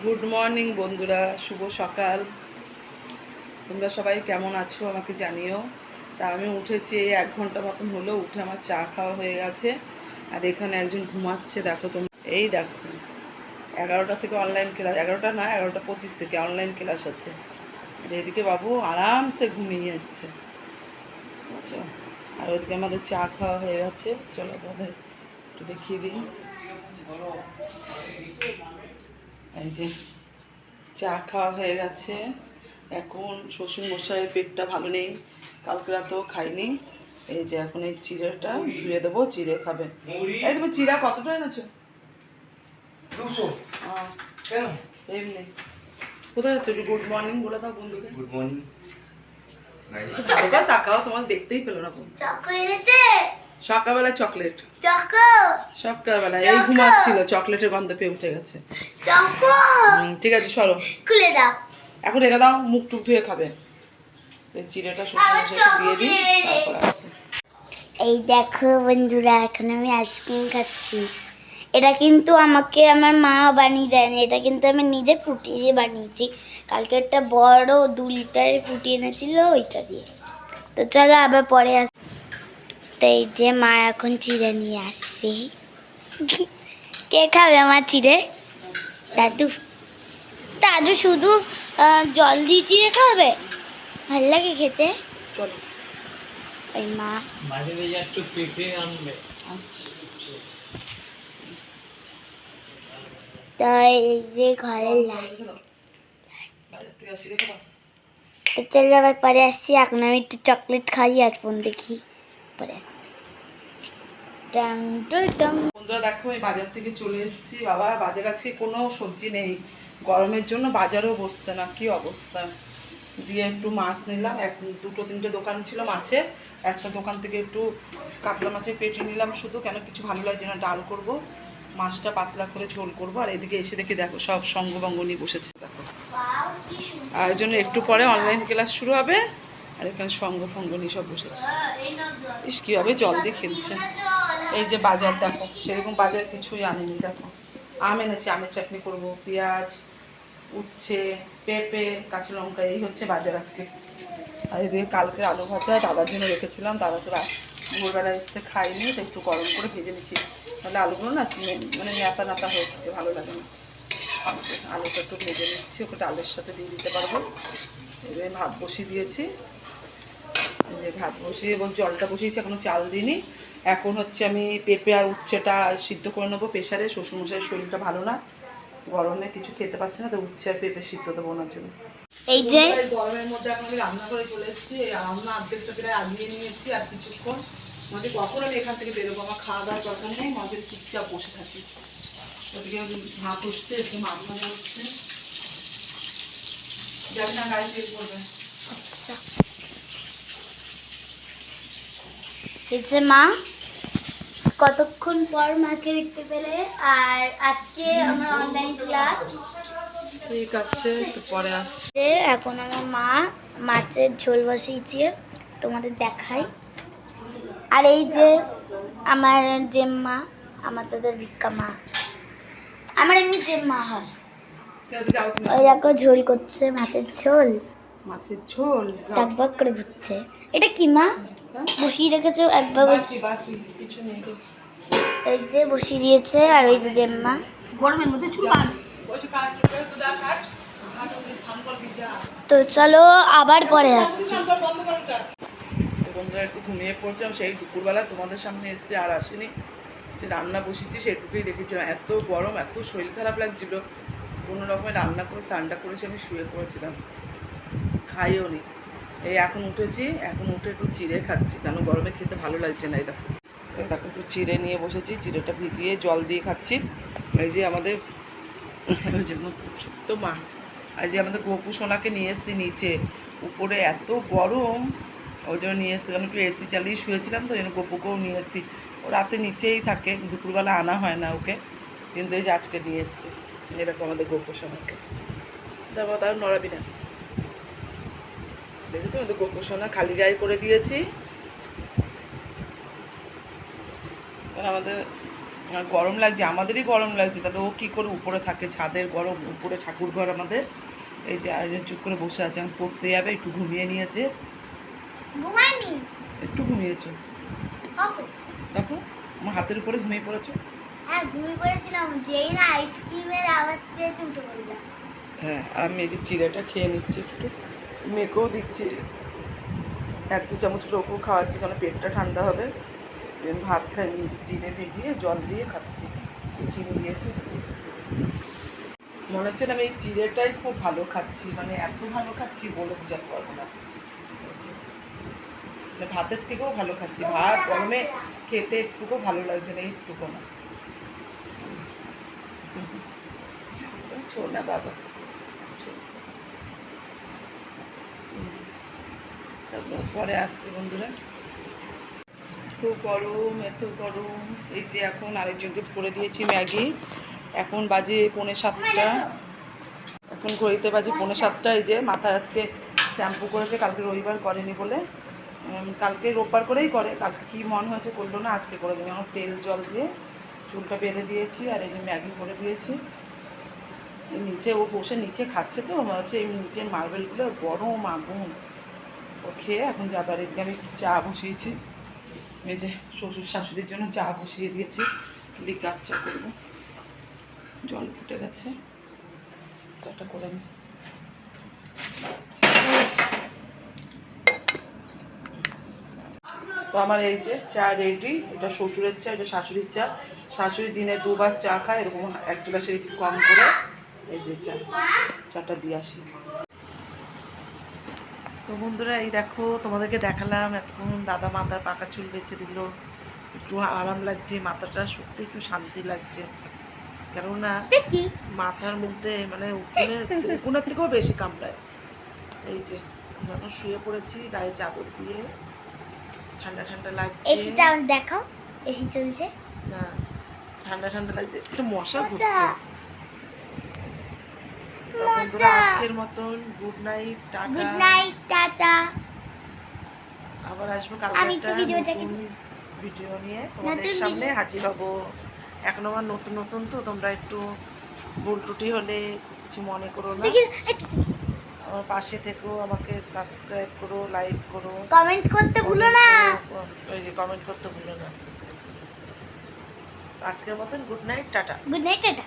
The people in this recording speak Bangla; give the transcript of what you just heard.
গুড মর্নিং বন্ধুরা, শুভ সকাল। তোমরা সবাই কেমন আছো আমাকে জানিও। তা আমি উঠেছি, এই 1 ঘন্টা মতন হলো। উঠে আমার চা খাওয়া হয়ে গেছে। আর এখানে একজন ঘুমাচ্ছে, দেখো তোমরা, এই দেখো 11টা থেকে অনলাইন ক্লাস, 11টা না 11:25 থেকে অনলাইন ক্লাস আছে। আর এদিকে বাবু আরামসে ঘুমিয়ে যাচ্ছে, বুঝছো। আর ওদিকে আমাদের চা খাওয়া হয়ে গেছে। চলো তোমাদের একটু দেখিয়ে দিই। এই যে চা খাওয়া হয়ে গেছে। এখন শ্বশুর মশাইয়ের পেটটা ভালো নেই, কালকে রাতেও খাইনি। এই যে এখন এই চিড়েটা ধুয়ে দেবো, চিড়ে খাবে। এই তুমি চিড়া কতটা এনেছো? 200। কেন? এমনি। কোথায় যাচ্ছ? গুড মর্নিং বলে দাও বন্ধুকে। Good morning. ভালো করে তাকাও, তোমার দেখতেই পেলো না। সকালবেলায় চকলেট, সকালবেলায় এই ঘুমাচ্ছিল, চকলেটের গন্ধ পেয়ে উঠে গেছে। ঠিক আছে সরো, খুলে দাও। এখন রেখে দাও, মুখ টুক ধুয়ে খাবে। এই চিড়েটা শ্বশুরমশাইকে দিয়ে দিই, তারপর আসছে। এই দেখো বন্ধুরা, এখন আমি আইসক্রিম খাচ্ছি। এটা কিন্তু আমাকে আমার মা বানিয়ে দেয়নি, এটা কিন্তু আমি নিজে ফুটিয়ে বানিয়েছি। কালকে একটা বড় 2 লিটারের ফুটি এনেছিল, ওইটা দিয়ে। তো চলো আবার পরে আস। তো এই যে মা এখন চিড়ে নিয়ে আসছি। কে খাবে আমার চিড়ে? দাদু। দাদু শুধু জল দিয়ে চিড়ে খাবে, ভাল লাগে খেতে। চলো ওই মা বাজারে যাচ্ছ, পেঁপে আনবে। আচ্ছা, তাই এই যে ঘরের লাইট। বাইরের থেকে আসি, রেখে দাও। তো চলো আবার পরে আসছি। এখন আমি একটু চকলেট খাই আর ফোন দেখি, পরে আসছি। Tongue tongue tongue. বন্ধুরা দেখো, এই বাজার থেকে চলে এসেছি। বাবা, বাজার আজকে কোনো সবজি নেই, গরমের জন্য বাজারও বসছে না, কি অবস্থা। দিয়ে একটু মাছ নিলাম, 2-3টে দোকান ছিল মাছের। একটা দোকান থেকে একটু কাতলা মাছের পেটি নিলাম শুধু, কেন কিছু ভালো লাগছে না। ডাল করব, মাছটা পাতলা করে ঝোল করব। আর এদিকে এসে দেখি দেখো সব সঙ্গবঙ্গ নিয়ে বসেছে, দেখো। আর এই জন্য একটু পরে অনলাইন ক্লাস শুরু হবে। আর এখানে সঙ্গ নিয়ে সব বসেছে। ইস কীভাবে জল দিয়ে খেলছে। এই যে বাজার দেখো, সেরকম বাজার কিছুই আনেনি। দেখো আম এনেছি, আমের চাটনি করব, পেঁয়াজ, উচ্ছে, পেঁপে, কাঁচা লঙ্কা, এই হচ্ছে বাজার আজকে। আর এদিকে কালকে আলু ভাজা দাদার জন্য রেখেছিলাম, দাদা তো ভোরবেলা এসে খাইনি, তো একটু গরম করে ভেজে নিচ্ছি। তাহলে আলুগুলো না মানে ন্যাতা নাতা হয়ে থাকে, ভালো লাগে না। আলুটা একটু ভেজে নিচ্ছি, ওকে ডালের সাথে দিয়ে দিতে পারবো। এবারে ভাত বসিয়ে দিয়েছি, যে ভাত বসিয়ে এবং জলটা বসিয়েছি, এখনো চাল দিইনি। এখন হচ্ছে আমি পেঁপে আর উচ্ছেটা সিদ্ধ করে নেবো প্রেশারে। শ্বশুরমশাইয়ের শরীরটা ভালো না, গরমে কিছু খেতে পাচ্ছে না, তো উচ্ছে আর পেঁপে সিদ্ধ দেবো ওনার জন্য। এই যে গরমের মধ্যে এখন আমি রান্না করে চলে এসেছি। রান্না অর্ধেকটা প্রায় আগিয়ে নিয়েছি, আর কিছুক্ষণ মানে কখন আমি এখান থেকে বেরোবো। আমার খাওয়া দাওয়ার দরকার নেই, মাঝে চুপচাপ বসে থাকি। ওদিকে ভাত হচ্ছে, একটু মাছ ভাজা হচ্ছে। যাবি না গাড়ি তেল করবে? আচ্ছা, এই যে মা কতক্ষণ পর মাকে দেখতে পেলে। আর আজকে আমার অনলাইন ক্লাস। ঠিক আছে, একটু পরে আসছে। এখন আমার মা মাছের ঝোল বসিয়েছে, তোমাদের দেখাই। আর এই যে আমার জেম্মা, আমার দাদার ভিক্ষা মা, আমার এমনি জেম্মা হয়। ওই দেখো ঝোল করছে, মাছের ঝোল, মাছের ঝোল টকবক করে ভুটছে। এটা কি মা বসিয়ে রেখেছো? একবার কিছু নেই। এই যে বসিয়ে দিয়েছে। আর ওই যে জেম্মা গরমের মধ্যে চুল তো চলো আবার পরে আসছি। বন্ধুরা একটু ঘুমিয়ে পড়ছিলাম, সেই দুপুরবেলা তোমাদের সামনে এসেছি, আর আসিনি। যে রান্না বসেছি সেটুকুই দেখেছিলাম। এত গরম, এত শরীর খারাপ লাগছিল, কোনো রকমে রান্না করে স্নানটা করেছি, আমি শুয়ে পড়েছিলাম, খাইও নি। এই এখন উঠেছি, এখন উঠে একটু চিড়ে খাচ্ছি, কেন গরমে খেতে ভালো লাগছে না। এই দেখো একটু চিড়ে নিয়ে বসেছি, চিড়েটা ভিজিয়ে জল দিয়ে খাচ্ছি। এই যে আমাদের ওই যে ছোট্ট মা, আর যে আমাদের গোপু সোনাকে নিয়ে এসেছি নিচে, উপরে এত গরম, ওই জন্য নিয়ে এসেছি। আমি একটু এসি চালিয়ে শুয়েছিলাম, তো যেন গোপুকেও নিয়ে এসেছি। ও রাতে নিচেই থাকে, দুপুরবেলা আনা হয় না ওকে, কিন্তু এই যে আজকে নিয়ে এসেছি। এরকম আমাদের গোপু সোনাকে তারপর তার নড়াবি না, দেখেছো আমাদের গোপু সোনা খালি গায়ে করে দিয়েছি। কারণ আমাদের আর গরম লাগছে, আমাদেরই গরম লাগছে, তাহলে ও কী করে উপরে থাকে, ছাদের গরম, উপরে ঠাকুর ঘর আমাদের। এই যে আরেকজন চুপ করে বসে আছে, এখন পড়তে যাবে, একটু ঘুমিয়ে নিয়েছে, ঘুমাইনি একটু ঘুমিয়েছো। দেখো আমার হাতের উপরে ঘুমিয়ে পড়েছো। হ্যাঁ ঘুমিয়ে পড়েছিলাম, যেই না আইসক্রিমের আওয়াজ পেয়েছে উঠে পড়লাম। হ্যাঁ আমি এই যে চিড়েটা খেয়ে নিচ্ছি, একটু মেয়েকেও দিচ্ছি, 1-2 চামচ লোকও খাওয়াচ্ছি, কারণ পেটটা ঠান্ডা হবে। ভাত খাই নিয়েছি, চিড়ে ভিজিয়ে জল দিয়ে খাচ্ছি, চিনি দিয়েছে। মনে হচ্ছে না আমি এই চিড়েটাই খুব ভালো খাচ্ছি, মানে এত ভালো খাচ্ছি বলে বোঝাতে পারবো না। মানে ভাতের থেকেও ভালো খাচ্ছি, ভাত গরমে খেতে একটুকু ভালো লাগছে না, একটুকু না। ছো না বাবা, তারপর পরে আসছে বন্ধুরা। এত গরম, এত গরম। এই যে এখন আরেকজনকে করে দিয়েছি ম্যাগি, এখন বাজে 6:45, এখন ঘড়িতে বাজে 6:45। এই যে মাথায় আজকে শ্যাম্পু করেছে, কালকে রবিবার করেনি বলে, কালকে রোববার করেই করে, কালকে কি মন হয়েছে করলো না, আজকে করে দেবে। আমার তেল জল দিয়ে চুলটা বেঁধে দিয়েছি, আর এই যে ম্যাগি করে দিয়েছি। এই নিচে ও বসে নিচে খাচ্ছে, তো মনে হচ্ছে এই নিচের মার্বেলগুলো গরম আগুন। ও খেয়ে এখন যাবে। আর এদিকে আমি চা বসিয়েছি, এই যে শ্বশুর শাশুড়ির জন্য চা বসিয়ে দিয়েছি, লিকার চা করবো, জল ফুটে গেছে, চাটা করে নিই। তো আমার এই যে চা রেডি, এটা শ্বশুরের চা, এটা শাশুড়ির চা। শাশুড়ি দিনে 2বার চা খায়, এরকম 1 গ্লাসের একটু কম করে। এই যে চাটা দিয়ে আসি। তো বন্ধুরা এই দেখো, তোমাদেরকে দেখালাম এতক্ষণ দাদা মাথার পাকা চুল বেঁচে দিল, একটু আরাম লাগছে, মাথাটা সত্যি একটু শান্তি লাগছে, কেননা মাথার মধ্যে মানে উকুনের থেকেও বেশি কামড়ায়। এই যে আমরা এখন শুয়ে পড়েছি গায়ে চাদর দিয়ে, ঠান্ডা ঠান্ডা লাগছে। এসিটা দেখাও, এসি চলছে না, ঠান্ডা ঠান্ডা লাগছে, একটু মশা ঘুরছে। তো বন্ধুরা আজকের মতন good night, tata. Good night, tata. আবার আসবো কালকে একটা নতুন ভিডিও নিয়ে তোমাদের সামনে হাজির হব। এখন আমার নতুন নতুন তো, তোমরা একটু ভুল ত্রুটি হলে কিছু মনে করো না, আমার পাশে থেকো, আমাকে সাবস্ক্রাইব করো, লাইক করো, কমেন্ট করতে ভুলো না। ওই যে কমেন্ট করতে ভুলো না। আজকের মতন good night, tata. Good night, tata.